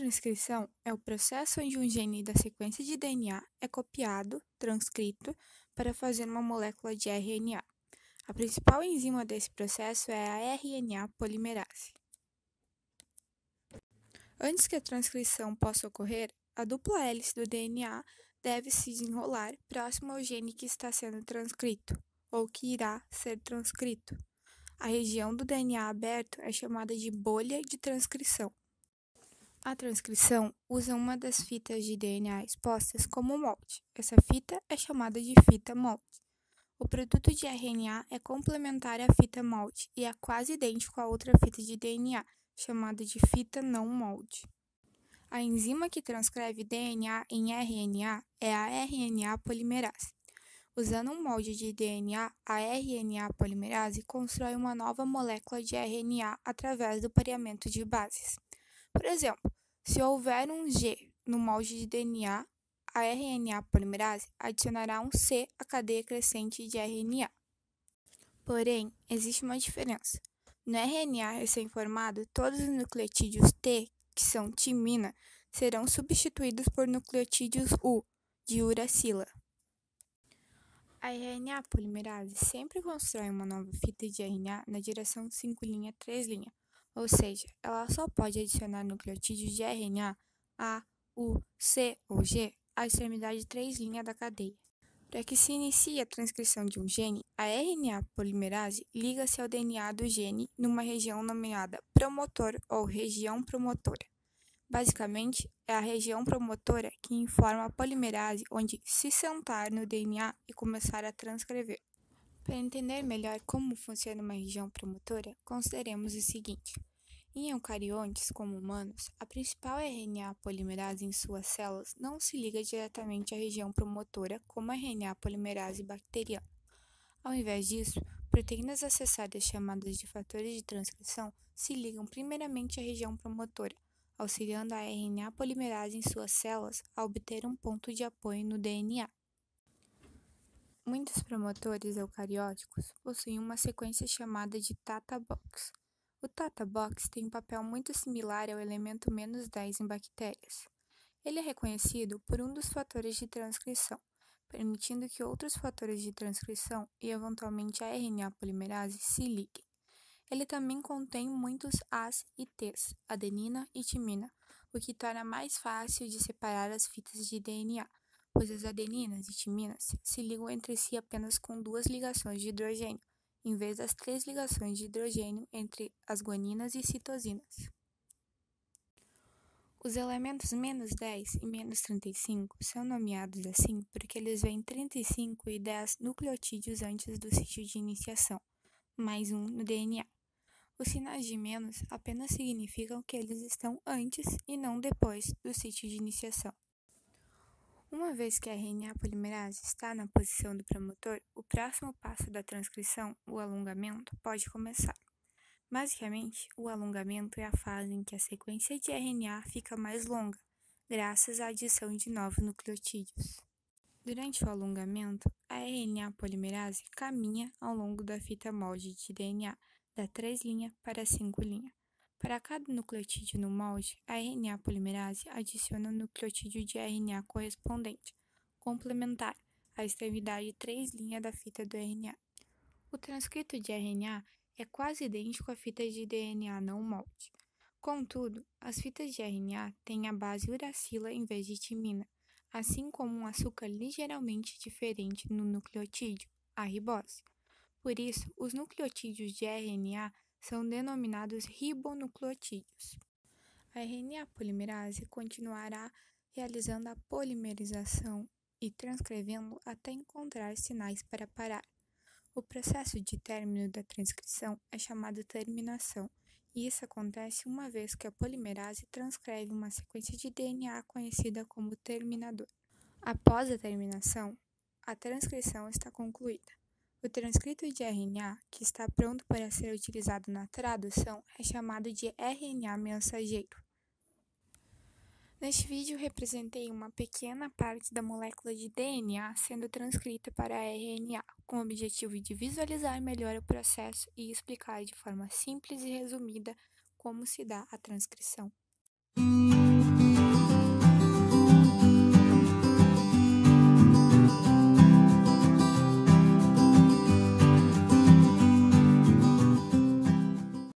transcrição é o processo onde um gene da sequência de DNA é copiado, transcrito, para fazer uma molécula de RNA. A principal enzima desse processo é a RNA polimerase. Antes que a transcrição possa ocorrer, a dupla hélice do DNA deve se desenrolar próximo ao gene que está sendo transcrito, ou que irá ser transcrito. A região do DNA aberto é chamada de bolha de transcrição. A transcrição usa uma das fitas de DNA expostas como molde. Essa fita é chamada de fita molde. O produto de RNA é complementar à fita molde e é quase idêntico à outra fita de DNA, chamada de fita não molde. A enzima que transcreve DNA em RNA é a RNA polimerase. Usando um molde de DNA, a RNA polimerase constrói uma nova molécula de RNA através do pareamento de bases. Por exemplo, se houver um G no molde de DNA, a RNA polimerase adicionará um C à cadeia crescente de RNA. Porém, existe uma diferença. No RNA recém-formado, todos os nucleotídeos T, que são timina, serão substituídos por nucleotídeos U, de uracila. A RNA polimerase sempre constrói uma nova fita de RNA na direção 5' 3', ou seja, ela só pode adicionar nucleotídeos de RNA A, U, C ou G à extremidade 3' da cadeia. Para que se inicie a transcrição de um gene, a RNA polimerase liga-se ao DNA do gene numa região nomeada promotor ou região promotora. Basicamente, é a região promotora que informa a polimerase onde se sentar no DNA e começar a transcrever. Para entender melhor como funciona uma região promotora, consideremos o seguinte. Em eucariontes, como humanos, a principal RNA polimerase em suas células não se liga diretamente à região promotora como a RNA polimerase bacteriana. Ao invés disso, proteínas acessadas chamadas de fatores de transcrição se ligam primeiramente à região promotora, auxiliando a RNA polimerase em suas células a obter um ponto de apoio no DNA. Muitos promotores eucarióticos possuem uma sequência chamada de Tata Box. O Tata Box tem um papel muito similar ao elemento -10 em bactérias. Ele é reconhecido por um dos fatores de transcrição, permitindo que outros fatores de transcrição e eventualmente a RNA polimerase se liguem. Ele também contém muitos As e Ts, adenina e timina, o que torna mais fácil de separar as fitas de DNA, pois as adeninas e timinas se ligam entre si apenas com 2 ligações de hidrogênio, em vez das 3 ligações de hidrogênio entre as guaninas e citosinas. Os elementos -10 e -35 são nomeados assim porque eles vêm 35 e 10 nucleotídeos antes do sítio de iniciação, mais um no DNA. Os sinais de menos apenas significam que eles estão antes e não depois do sítio de iniciação. Uma vez que a RNA polimerase está na posição do promotor, o próximo passo da transcrição, o alongamento, pode começar. Basicamente, o alongamento é a fase em que a sequência de RNA fica mais longa, graças à adição de novos nucleotídeos. Durante o alongamento, a RNA polimerase caminha ao longo da fita molde de DNA, da 3' para 5'. Para cada nucleotídeo no molde, a RNA polimerase adiciona o nucleotídeo de RNA correspondente, complementar, à extremidade 3' da fita do RNA. O transcrito de RNA é quase idêntico à fita de DNA não molde. Contudo, as fitas de RNA têm a base uracila em vez de timina, assim como um açúcar ligeiramente diferente no nucleotídeo, a ribose. Por isso, os nucleotídeos de RNA são denominados ribonucleotídeos. A RNA polimerase continuará realizando a polimerização e transcrevendo até encontrar sinais para parar. O processo de término da transcrição é chamado terminação, e isso acontece uma vez que a polimerase transcreve uma sequência de DNA conhecida como terminador. Após a terminação, a transcrição está concluída. O transcrito de RNA, que está pronto para ser utilizado na tradução, é chamado de RNA mensageiro. Neste vídeo, representei uma pequena parte da molécula de DNA sendo transcrita para RNA, com o objetivo de visualizar melhor o processo e explicar de forma simples e resumida como se dá a transcrição.